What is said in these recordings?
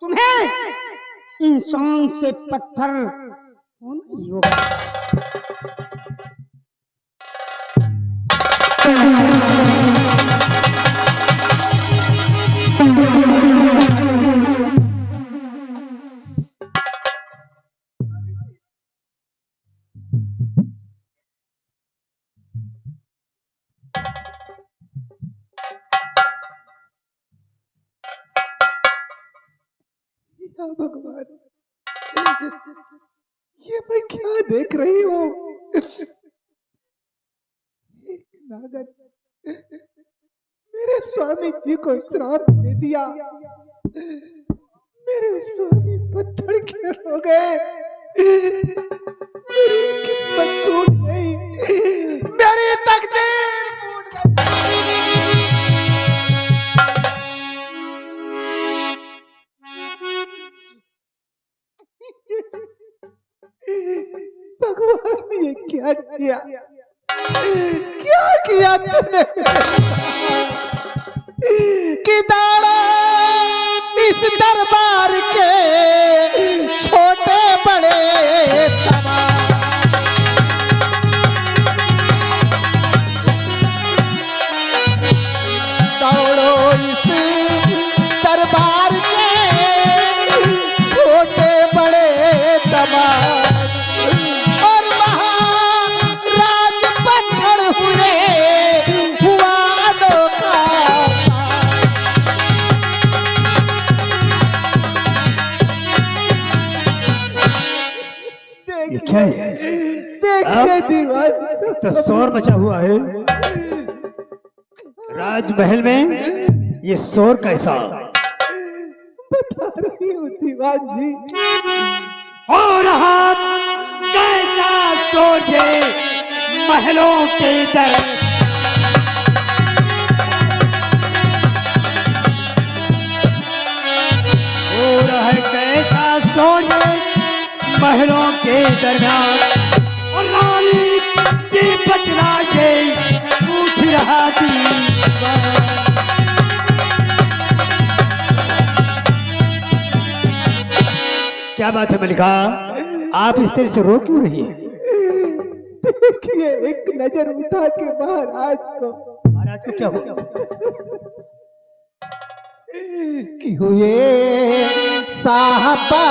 तुम्हें इंसान से पत्थर होना ही होगा। भगवान, ये मैं क्या देख रही हूँ? एक नागन मेरे स्वामी जी को श्राप दे दिया। मेरे स्वामी पत्थर के हो गए। मेरी किस्मत टूट गई, मेरी तकदीर टूट गई। भगवान, ये क्या किया? क्या किया तुमने कि दाड़ा इस दरबार के छोटे बड़े तमाम दौड़ो इस दरबार के छोटे बड़े तमाम और महाराज पत्थर हुआ अनोखा। ये क्या है? देखिए दीवान, तो शोर मचा हुआ है राजमहल में। ये शोर कैसा? बता रही हूँ दीवान जी। हो रहा कैसा सोचे महलों के दर। हो रहा है कैसा सोचे महलों के दरमियान। और रानी जी बतला के पूछ रहा दीवान। क्या बात है मलिका, आप इस तरह से रो क्यों रही है? देखिए, एक नजर उठा के महाराज को क्या हो गया? कि हुए साहबा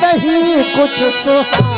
नहीं कुछ सुहा।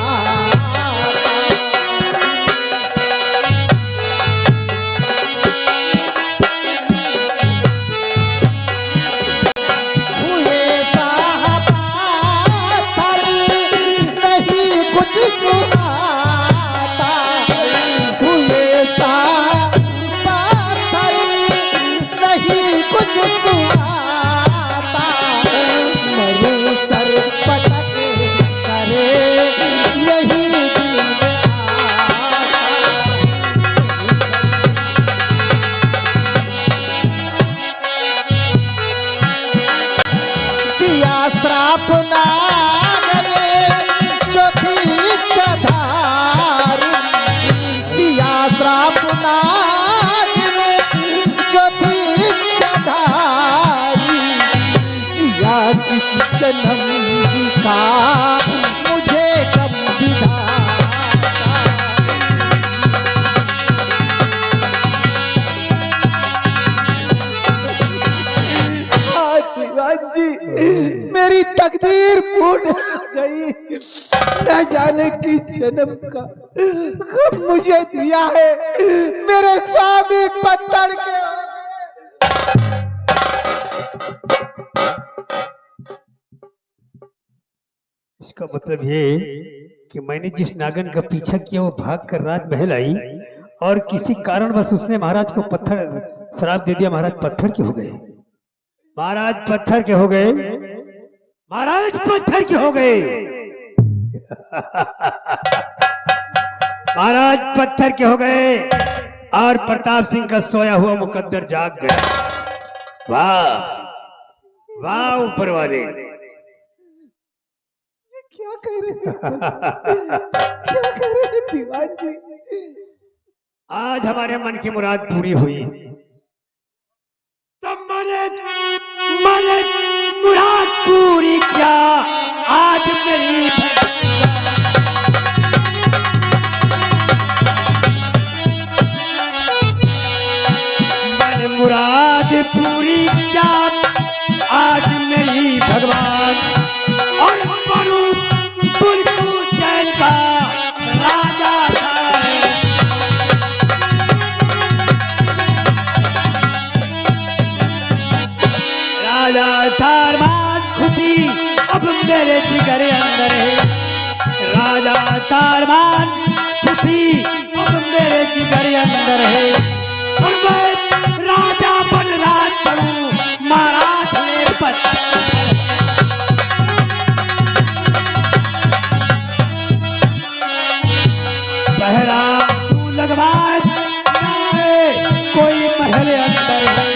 जन्म का मुझे कब दीवान जी, मेरी तकदीर फूट गई। न जाने किस जन्म का कब मुझे दिया है। मेरे स्वामी पत्थर के हो गए। इसका मतलब ये कि मैंने जिस नागन का पीछा किया वो भाग कर राजमहल आई और किसी कारणवश उसने महाराज को पत्थर श्राप दे दिया। महाराज पत्थर के हो गए। महाराज पत्थर के हो गए। महाराज पत्थर के हो गए। महाराज पत्थर के हो गए और प्रताप सिंह का सोया हुआ मुकद्दर जाग गया। वाह वाह ऊपर वाले, क्या कह रहे हैं? क्या कह रहे हैं दीवान जी? आज हमारे मन की मुराद पूरी हुई। तो मने राजा था अरमान खुशी अब मेरे जिगर अंदर है। राजा था अरमान खुशी अब मेरे जिगर अंदर है। और मैं राजा बन राज करूं महाराज ने पहरा तू लगवाए कोई महल अंदर है।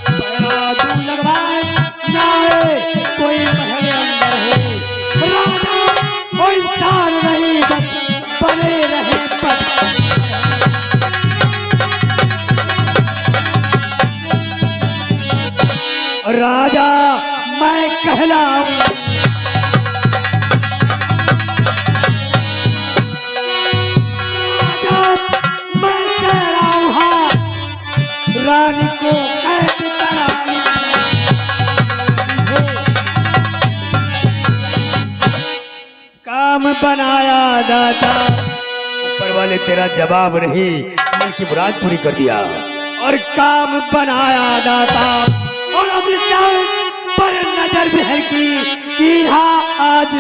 पहरा तू लगवाए कोई महल अंदर है। राजा कोई इंसान नहीं बच बने रहे पत्थर। राजा मैं कहलाऊं रानी को कैद करानी। काम बनाया दाता ऊपर वाले तेरा जवाब नहीं मन की मुराद पूरी कर दिया। और काम बनाया दाता और अब पर नजर बहर की आज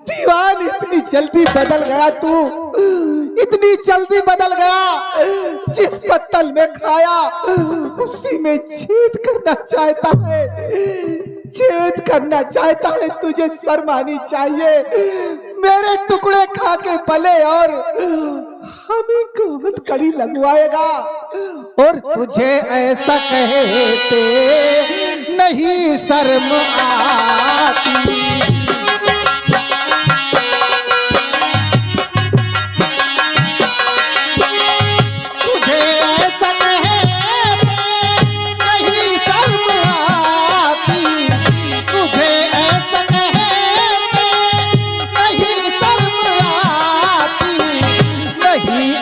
दीवान इतनी जल्दी बदल गया तू, इतनी जल्दी बदल गया। जिस पत्तल में खाया उसी में छेद करना चाहता है, छेद करना चाहता है। तुझे शर्म आनी चाहिए। मेरे टुकड़े खा के पले और हमें कौन कड़ी लगवाएगा। और तुझे ऐसा कहते नहीं शर्म आती।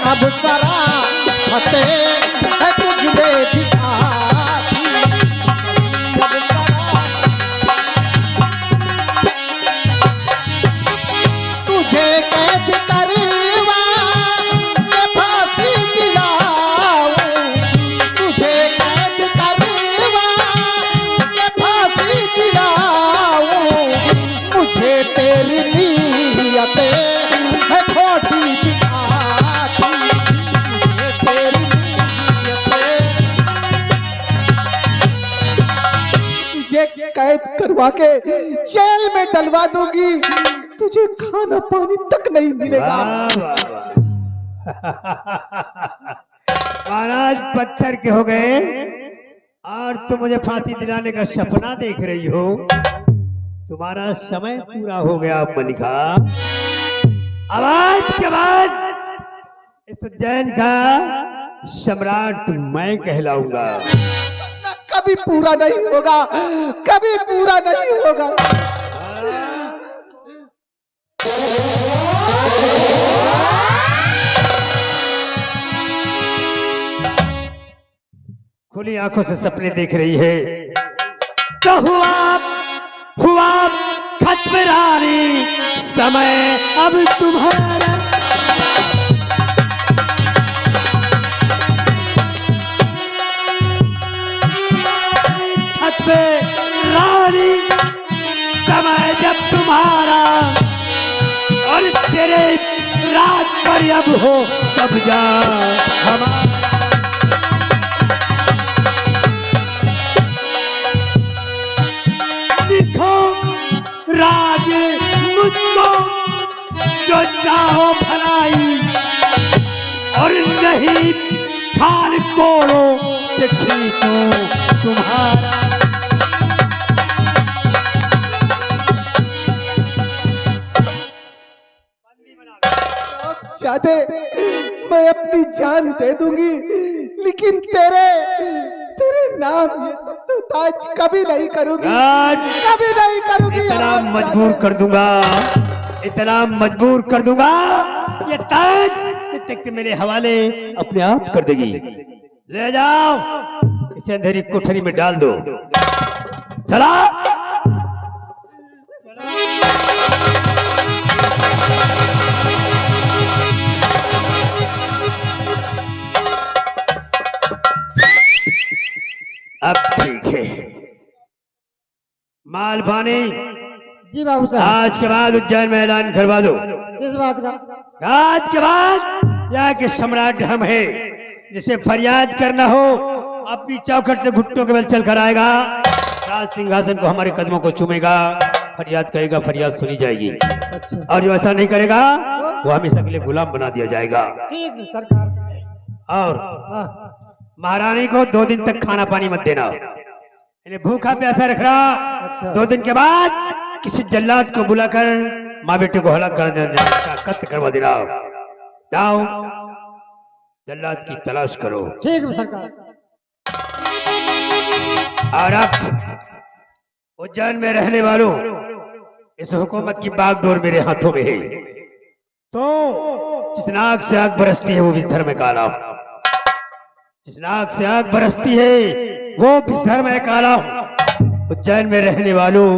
अब सरा फतेह है तुझ में दिखाती। अब सरा तुझे कैद करवा के फांसी दिलाऊं। तुझे कैद करवा के फांसी दिलाऊं। मुझे तेरी नीयत है खोटी कैद करवा के जेल में डलवा दूंगी। तुझे खाना पानी तक नहीं मिलेगा। महाराज पत्थर के हो गए और तुम मुझे फांसी दिलाने का सपना देख रही हो। तुम्हारा समय पूरा हो गया मलिका। अब आज के बाद इस उज्जैन का सम्राट मैं कहलाऊंगा। कभी पूरा नहीं होगा, कभी पूरा नहीं होगा। खुली आंखों से सपने देख रही है। तो हुआ खत्म रानी समय अब तुम्हारा। रानी समय जब तुम्हारा और तेरे रात पर अब हो कब्जा हमारा। लिखो राज मुझको जो चाहो भलाई और नहीं खाल कोड़ों से खींचो तुम्हारा। चाहते मैं अपनी जान दे दूंगी, लेकिन तेरे नाम ये तो ताज कभी नहीं करूंगी, कभी नहीं करूंगी। इतना मजबूर कर दूंगा, इतना मजबूर कर दूंगा ये ताज तक मेरे हवाले अपने आप कर देगी। ले जाओ इसे अंधेरी कोठरी में डाल दो। चला मालपानी, जी बाबू साहब। आज के बाद उज्जैन में ऐलान करवा दो। किस बात का? आज के बाद यहाँ के सम्राट हम है, जिसे फरियाद करना हो अपनी चौखट से घुटनों के बल चल कर आएगा, राज सिंहासन को हमारे कदमों को चूमेगा, फरियाद करेगा, फरियाद सुनी जाएगी। अच्छा और जो ऐसा नहीं करेगा वो हमेशा के लिए गुलाम बना दिया जाएगा। ठीक है सरकार। और हाँ, महारानी को 2 दिन तक खाना पानी मत देना, इन्हें भूखा प्यासा रखना। अच्छा। 2 दिन के बाद किसी जल्लाद को बुलाकर माँ बेटे को हलाक कर देना, कत्ल करवा देना। जाओ जल्लाद की तलाश करो। ठीक है सरकार। और अब उज्जैन में रहने वालों, इस हुकूमत की बागडोर मेरे हाथों में है, तो जिस नाक से आग बरसती है वो बिस्तर में काला, जिस नाक से आग बरसती है वो बिस्तर में काला। उज्जैन में रहने वालों,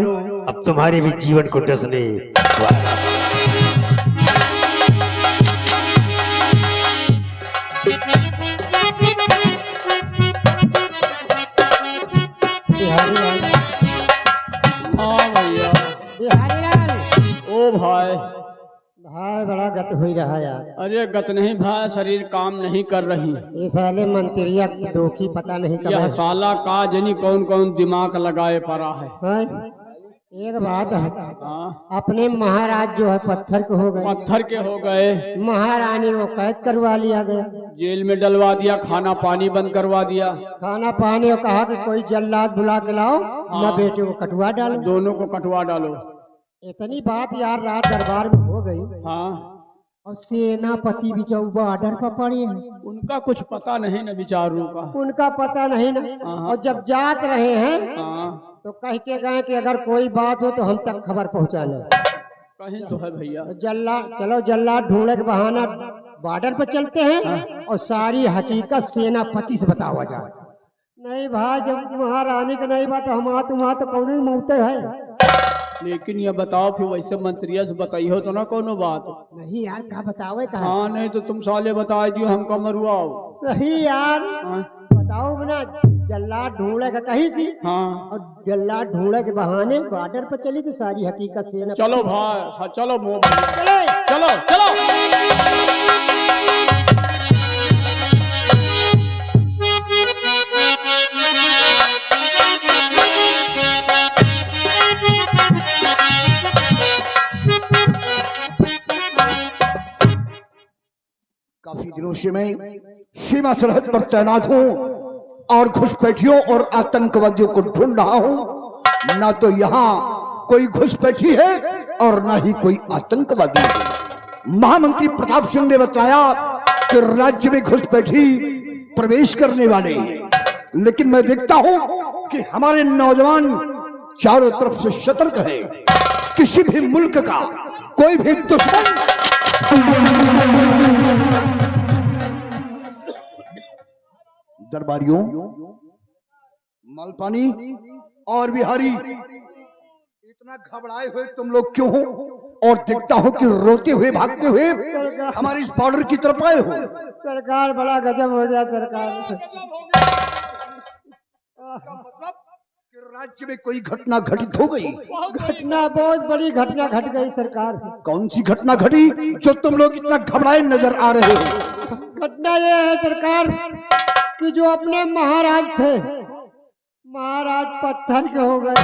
अब तुम्हारे भी जीवन को डसने वाला। बिहारी लाल। हाँ भैया। बिहारी लाल। ओ भाई। भाई बड़ा गत हुई रहा यार। अरे गत नहीं भाई, शरीर काम नहीं कर रही। ये साले मंत्रिया दोखी पता नहीं कब यह है। साला का जनी कौन कौन दिमाग लगाए पड़ा है। हाँ, एक बात है, हाँ, अपने महाराज जो है पत्थर के हो गए, पत्थर के हो गए, महारानी को कैद करवा लिया गया, जेल में डलवा दिया, खाना पानी बंद करवा दिया, खाना पानी और कहा कि कोई जल्लाद बुला के लाओ, मैं बेटे को कटवा डालो। दोनों को कटवा डालो। इतनी बात यार रात दरबार में हो गई, हाँ, और सेनापति भी जो बॉर्डर पर पड़े हैं, उनका कुछ पता नहीं न विचारों का। उनका पता नहीं ना। हाँ। और जब जात रहे हैं हाँ, तो कह के गए कि अगर कोई बात हो तो हम तक खबर पहुंचाना। कहीं तो है भैया। तो जल्लाद, चलो जल्लाद ढूंढने के बहाना बॉर्डर पर चलते हैं और सारी हकीकत सेनापति से बतावा जाए। नहीं भाई, जब महारानी का नहीं बात, हम तुम्हारा तो कौन ही मौते है। लेकिन ये बताओ फिर वैसे मंत्रिया से बताइयो तो ना कोनो बात। नहीं यार, क्या बतावे का? हाँ, नहीं तो तुम साले बता दियो हमका मरुआओ। नहीं यार, हाँ, बताओ बिना। जल्लाद ढूंढे का कही थी, हाँ, और जल्लाद ढूंढे के बहाने बॉर्डर पर चली तो सारी हकीकत सेना। चलो भाई, हाँ चलो मोह भैया। चले। चलो चलो। काफी दिनों से मैं सीमा सरहद पर तैनात हूँ और घुसपैठियों और आतंकवादियों को ढूंढ रहा हूँ। ना तो यहाँ कोई घुसपैठी है और ना ही कोई आतंकवादी है। महामंत्री प्रताप सिंह ने बताया कि राज्य में घुसपैठी प्रवेश करने वाले हैं, लेकिन मैं देखता हूँ कि हमारे नौजवान चारों तरफ से सतर्क है। किसी भी मुल्क का कोई भी दुश्मन दरबारियों, मालपानी और बिहारी, इतना घबराए हुए तुम लोग क्यों हो? और देखता हो कि रोते हुए भागते हुए हमारे इस बॉर्डर की तरफ आए हो। सरकार बड़ा गजब हो गया सरकार। मतलब कि राज्य में कोई घटना घटित हो गई। घटना, बहुत बड़ी घटना घट गई सरकार। कौन सी घटना घटी जो तुम लोग इतना घबराए नजर आ रहे हो? घटना यह है सरकार कि जो अपने महाराज थे, महाराज पत्थर के हो गए।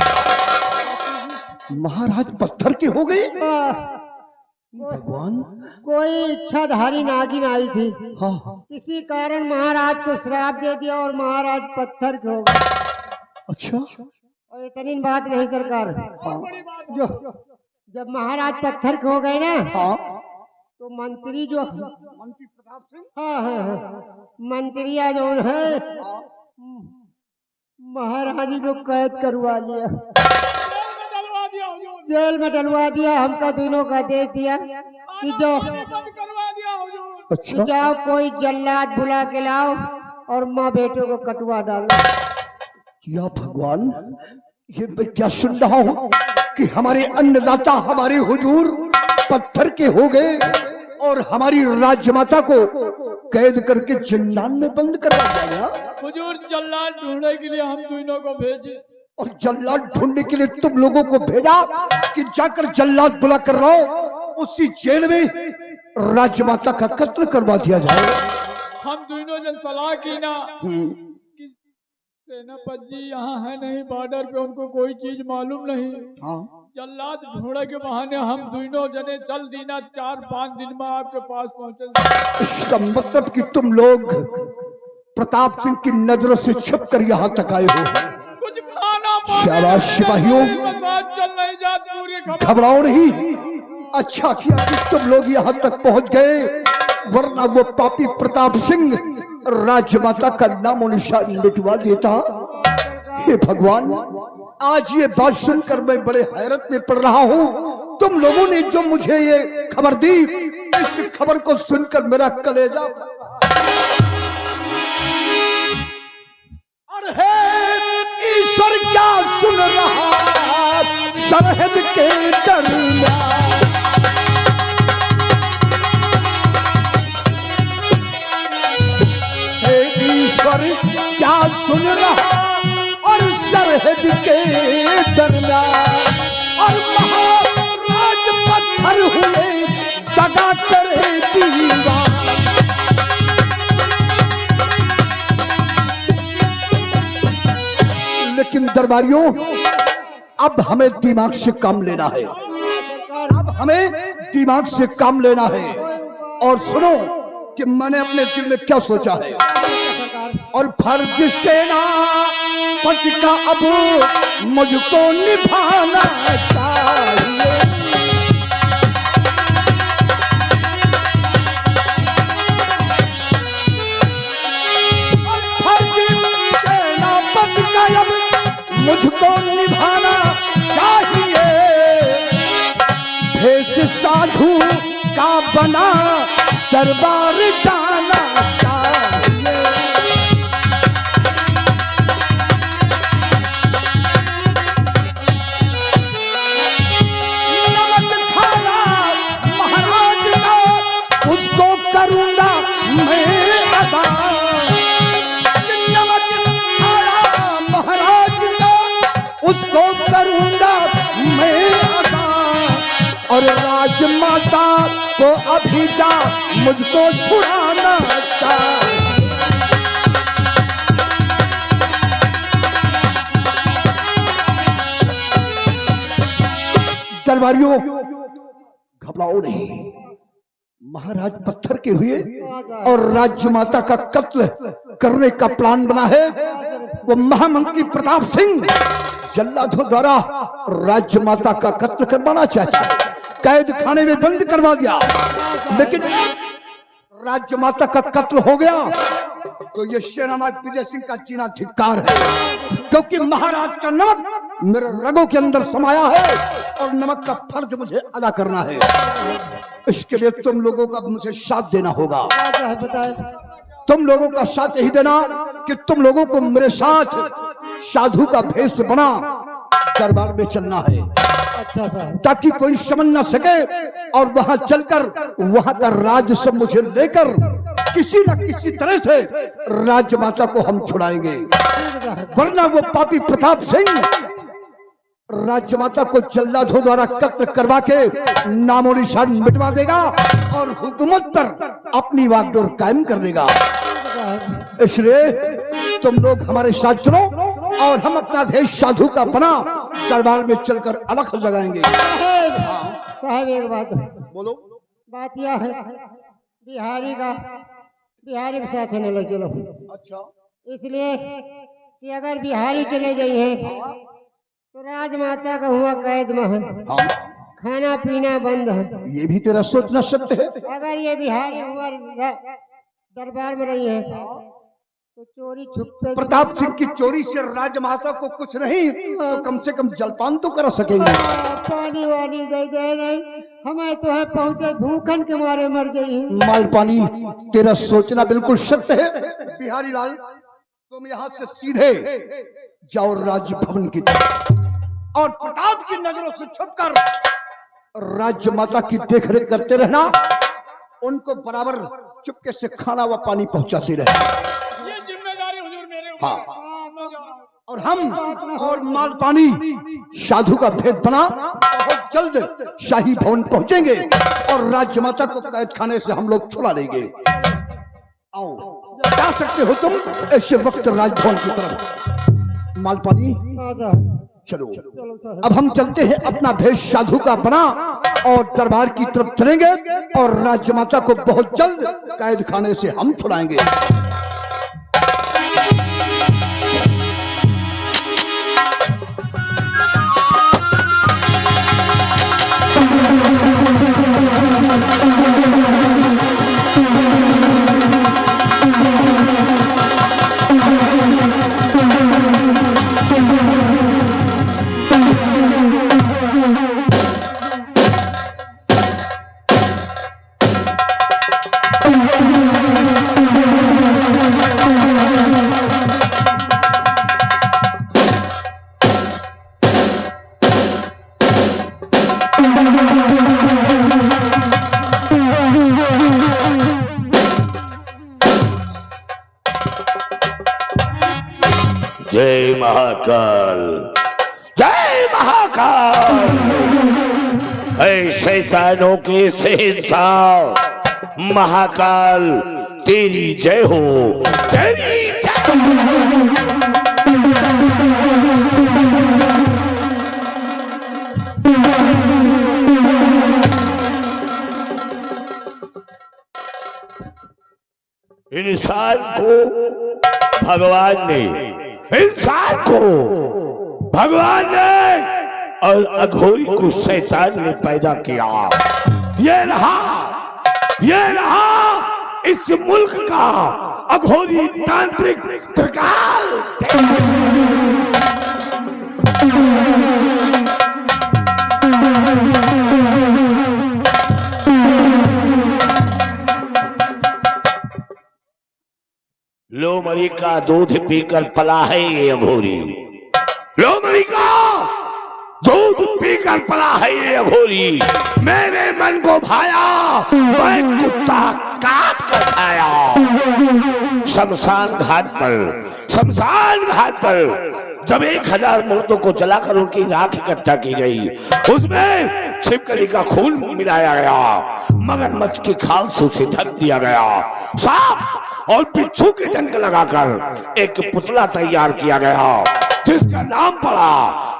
महाराज पत्थर के हो गए? भगवान, कोई इच्छाधारी नागिन आई थी, हाँ। किसी कारण महाराज को श्राप दे दिया और महाराज पत्थर के हो गए। अच्छा। और इतनी बात नहीं सरकार, जो जब महाराज पत्थर के हो गए ना, हाँ। तो मंत्री जो मंत्री प्रताप सिंह, हाँ हाँ हाँ, मंत्रिया जो है महारानी को कैद करवा लिया, जेल में डलवा दिया। हमका दोनों का दे दिया कि जो कि जाओ कोई जल्लाद बुला के लाओ और माँ बेटे को कटवा डालो। या भगवान, ये मैं क्या सुन रहा हूँ कि हमारे अन्नदाता, हमारे हुजूर पत्थर के हो गए और हमारी राजमाता को कैद करके जिंदान में बंद करवा दिया गया। हुजूर जल्लाद ढूंढने के लिए हम दोनों को भेजे। और जल्लाद ढूंढने के लिए तुम लोगों को भेजा कि जाकर जल्लाद बुला कर लाओ, उसी जेल में राजमाता का कत्ल करवा दिया जाए। हम दोनों जन सलाह की ना कि सेनापति जी यहाँ है नहीं बॉर्डर पे, उनको कोई चीज मालूम नहीं। हाँ। जल्लाद ढूंढे के बहाने हम दोनों जने चल दीना, 4-5 दिन में आपके पास पहुंचे। इसका मतलब कि तुम लोग प्रताप सिंह की नजरों से छुप कर यहाँ तक आए हो। कुछ खाना शाबाश सिपाहियों, चल नहीं जात, पूरी घबराओ नहीं। अच्छा किया कि तुम लोग यहाँ तक पहुंच गए, वरना वो पापी प्रताप सिंह राजमाता का नामो निशान मिटवा देता। हे भगवान, आज ये बात सुनकर मैं बड़े हैरत में पड़ रहा हूँ। तुम लोगों ने जो मुझे ये खबर दी, इस खबर को सुनकर मेरा कलेजा अरे ईश्वर क्या सुन रहा सरहद के दरमियान। ईश्वर क्या सुन रहा और सरहद के दरमियान, और महाराज पत्थर हुए दगा करे दीवार। लेकिन दरबारियों, अब हमें दिमाग से काम लेना है, अब हमें दिमाग से काम लेना है। और सुनो कि मैंने अपने दिल में क्या सोचा है, और फर्ज सेना पट का अब मुझको निभाना चाहिए। और फर्ज सेना पट का अब मुझको निभाना चाहिए। भेष साधु का बना दरबार जाना चाहिए। नमक खाया महाराज का, उसको करूंगा मैं अदा। नमक खाया महाराज का, उसको करूंगा मैं अदा। और राजमाता को अभी जा मुझको छुड़ाना चाहिए। दरबारियों, घबराओ नहीं। महाराज पत्थर के हुए और राजमाता का कत्ल करने का प्लान बना है। वो महामंत्री प्रताप सिंह जल्लादों द्वारा राजमाता का कत्ल करवाना चाहता है, कैद खाने में बंद करवा दिया। लेकिन राजमाता का कत्ल हो गया तो ये सेनानायक विजय सिंह का जीना धिक्कार है, क्योंकि महाराज का नमक मेरे रगों के अंदर समाया है और नमक का फर्ज मुझे अदा करना है। इसके लिए तुम लोगों का मुझे साथ देना होगा। तुम लोगों का साथ यही देना कि तुम लोगों को मेरे साथ साधु का भेष बना दरबार में चलना है। अच्छा साहब, ताकि कोई समझ ना सके, और वहां चलकर वहां का राज सब मुझे लेकर किसी न किसी तरह से राजमाता को हम छुड़ाएंगे। वरना वो पापी प्रताप सिंह राजमाता को जल्लादों द्वारा कत्ल करवा के नामो निशान मिटवा देगा और हुकूमत पर अपनी वागडोर कायम कर देगा। इसलिए तुम लोग हमारे साथ चलो और हम अपना भेष साधु का बना दरबार में चलकर अलख लगाएंगे। साहब एक बात है। बोलो। बात यह है, बिहारी के साथ न ले चलो। अच्छा। इसलिए कि अगर बिहारी चले गई है तो राजमाता का हुआ कैद में है, हाँ। खाना पीना बंद है। ये भी तेरा सोचना सत्य है। अगर ये बिहारी हुआ दरबार में रही है तो चोरी छुपे प्रताप सिंह की चोरी से राजमाता को कुछ नहीं तो कम से कम जलपान तो कर सकेंगे। पानी वानी दे दे नहीं, हमें तो है पहुंचे भूखन के मारे मर गई। माल पानी, तेरा सोचना बिल्कुल सत्य है। बिहारी लाल, तुम यहाँ से सीधे जाओ राजभवन की तरफ और प्रताप की नजरों से छुपकर राजमाता की देखरेख करते रहना। उनको बराबर चुपके से खाना व पानी पहुंचाते रहे। ये जिम्मेदारी हुजूर मेरे ऊपर। हाँ। और हम और मालपानी साधु का भेद बना बहुत जल्द शाही भवन पहुंचेंगे और राजमाता को कैद खाने से हम लोग छुड़ा लेंगे। आओ, जा सकते हो तुम ऐसे वक्त राजभवन की तरफ। मालपानी हाँ साहब, चलो, चलो साहब। अब हम चलते हैं, अपना भेष साधु का बना और दरबार की तरफ चलेंगे और राजमाता को बहुत जल्द कैद खाने से हम छुड़ाएंगे। जय महाकाल, जय महाकाल। ऐ शैतानों के शहंशाह महाकाल, तेरी जय हो, तेरी जय हो। इंसान को भगवान ने और अघोरी को शैतान ने पैदा किया। ये रहा इस मुल्क का अघोरी तांत्रिक त्रिकाल। लोमड़ी का दूध पीकर पला है ये अघोरी, लोमड़ी का दूध पीकर पला है ये अघोरी। मेरे मन को भाया, मैं कुत्ता काट कर खाया। शमशान घाट पर जब 1000 मुर्दों को जलाकर उनकी राख इकट्ठा की गई, उसमें छिपकली का खून मिलाया गया, मगरमच्छ की खाल से ढक दिया गया, सांप और बिच्छू के डंक लगाकर एक पुतला तैयार किया गया, जिसका नाम पड़ा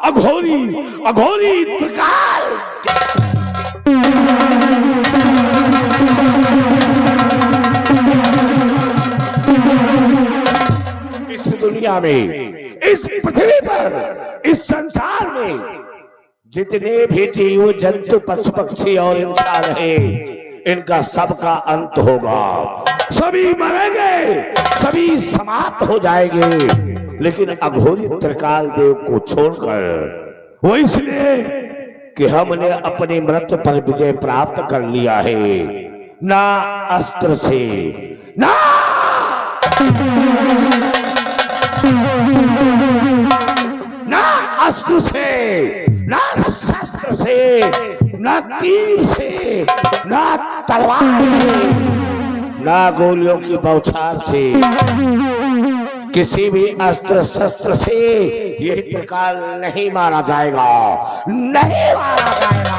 अघोरी त्रिकाल। इस दुनिया में, इस पृथ्वी पर, इस संसार में जितने भी जीव जंतु पशु पक्षी और इंसान है, इनका सबका अंत होगा। सभी मरेंगे, सभी समाप्त हो जाएंगे, लेकिन अघोरी त्रिकाल देव को छोड़कर। वो इसलिए कि हमने अपनी मृत्यु पर विजय प्राप्त कर लिया है, ना अस्त्र से, ना अस्त्र से, ना शस्त्र से, ना तीर से, ना तलवार से, ना गोलियों की बौछार से, किसी भी अस्त्र शस्त्र से यही त्रिकाल नहीं मारा जाएगा, नहीं मारा जाएगा।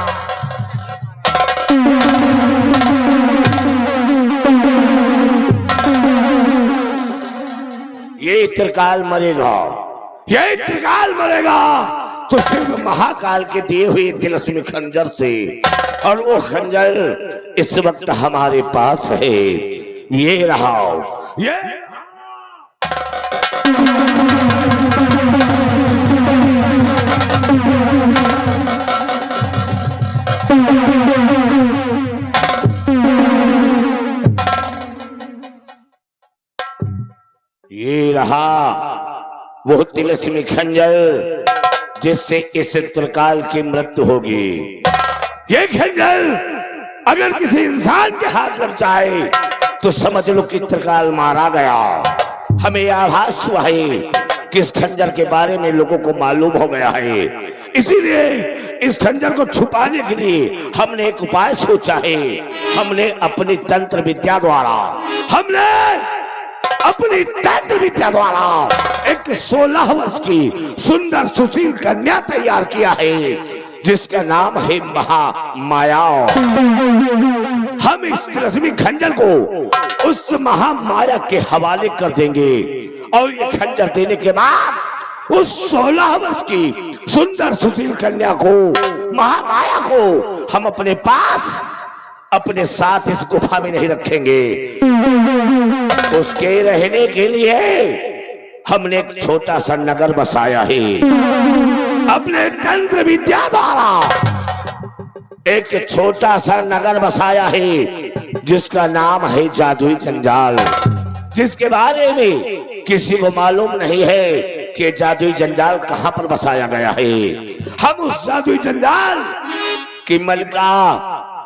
ये त्रिकाल मरेगा, ये त्रिकाल मरेगा तो सिर्फ महाकाल के दिए हुए तिलस्मी खंजर से, और वो खंजर इस वक्त हमारे पास है। ये रहा, ये ये रहा वो तिलस्मी खंजर जिससे इस त्रिकाल की मृत्यु होगी। ये खंजर अगर किसी इंसान के हाथ लग जाए तो समझ लो कि त्रिकाल मारा गया। हमें आभास हुआ है कि इस खंजर के बारे में लोगों को मालूम हो गया है, इसीलिए इस खंजर को छुपाने के लिए हमने एक उपाय सोचा है। हमने अपनी तंत्र विद्या द्वारा हमने अपनी तंत्र विद्या द्वारा एक 16 वर्ष की सुंदर सुशील कन्या तैयार किया है, जिसका नाम है महामाया। हम इस तिलस्मी खंजर को उस महामाया के हवाले कर देंगे और ये खंजर देने के बाद उस 16 वर्ष की सुंदर सुशील कन्या को, महामाया को हम अपने पास, अपने साथ इस गुफा में नहीं रखेंगे। उसके रहने के लिए हमने एक छोटा सा नगर बसाया है। अपने तंत्र विद्या द्वारा एक छोटा सा नगर बसाया है, जिसका नाम है जादुई जंजाल, जिसके बारे में किसी को मालूम नहीं है कि जादुई जंजाल कहां पर बसाया गया है। हम उस जादुई जंजाल की मलिका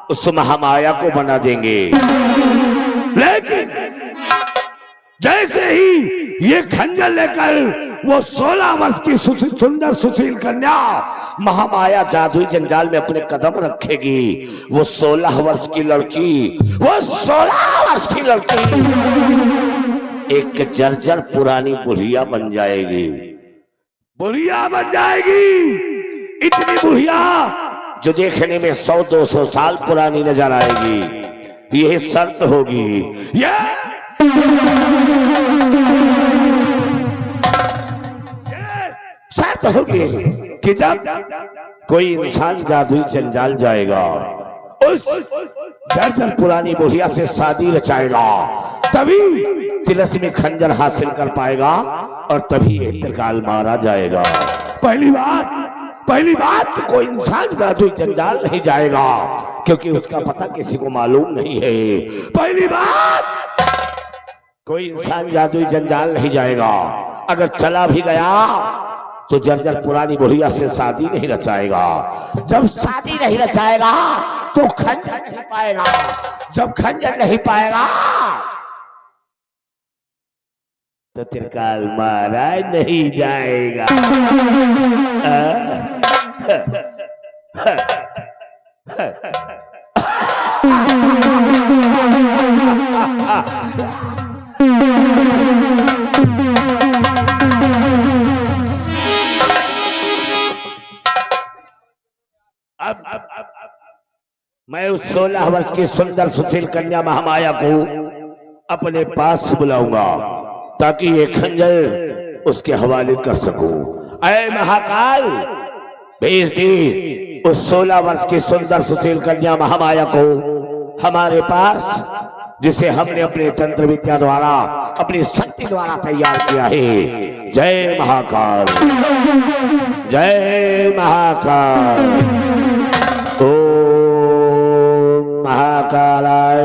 उस महामाया को बना देंगे, लेकिन जैसे ही ये खंजर लेकर वो 16 वर्ष की सुंदर सुशील कन्या महामाया जादुई जंजाल में अपने कदम रखेगी, वो 16 वर्ष की लड़की, वो 16 वर्ष की लड़की एक जर्जर पुरानी बुढ़िया बन जाएगी। बुढ़िया बन जाएगी, इतनी बुढ़िया जो देखने में 100-200 साल पुरानी नजर आएगी। यह शर्त होगी, यह शर्त होगी कि जब कोई इंसान जादुई जंजाल जाएगा, उस जर्जर पुरानी बुढ़िया से शादी रचाएगा, तभी तिलस्मी खंजर हासिल कर पाएगा और तभी इंतकाल मारा जाएगा। पहली बात कोई इंसान जादुई जंजाल नहीं जाएगा, क्योंकि उसका पता किसी को मालूम नहीं है। पहली बात कोई इंसान जादुई जंजाल नहीं जाएगा, अगर चला भी गया तो जर्जर पुरानी बुढ़िया से शादी नहीं रचाएगा। जब शादी नहीं रचाएगा तो खंजर नहीं पाएगा, जब खंजर नहीं पाएगा तो त्रिकाल मारा नहीं जाएगा। अब मैं उस 16 वर्ष की सुंदर सुशील कन्या महामाया को अपने पास बुलाऊंगा ताकि ये खंजर उसके हवाले कर सकूं। ऐ महाकाल, भेज दी उस 16 वर्ष की सुंदर सुशील कन्या महामाया को हमारे पास, जिसे हमने अपने तंत्र विद्या द्वारा, अपनी शक्ति द्वारा तैयार किया है। जय महाकाल, जय महाकाल। ओम महाकालाय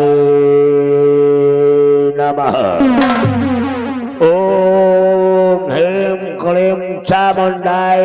नमः। ओम ह्रीं क्लीं चामुंडाय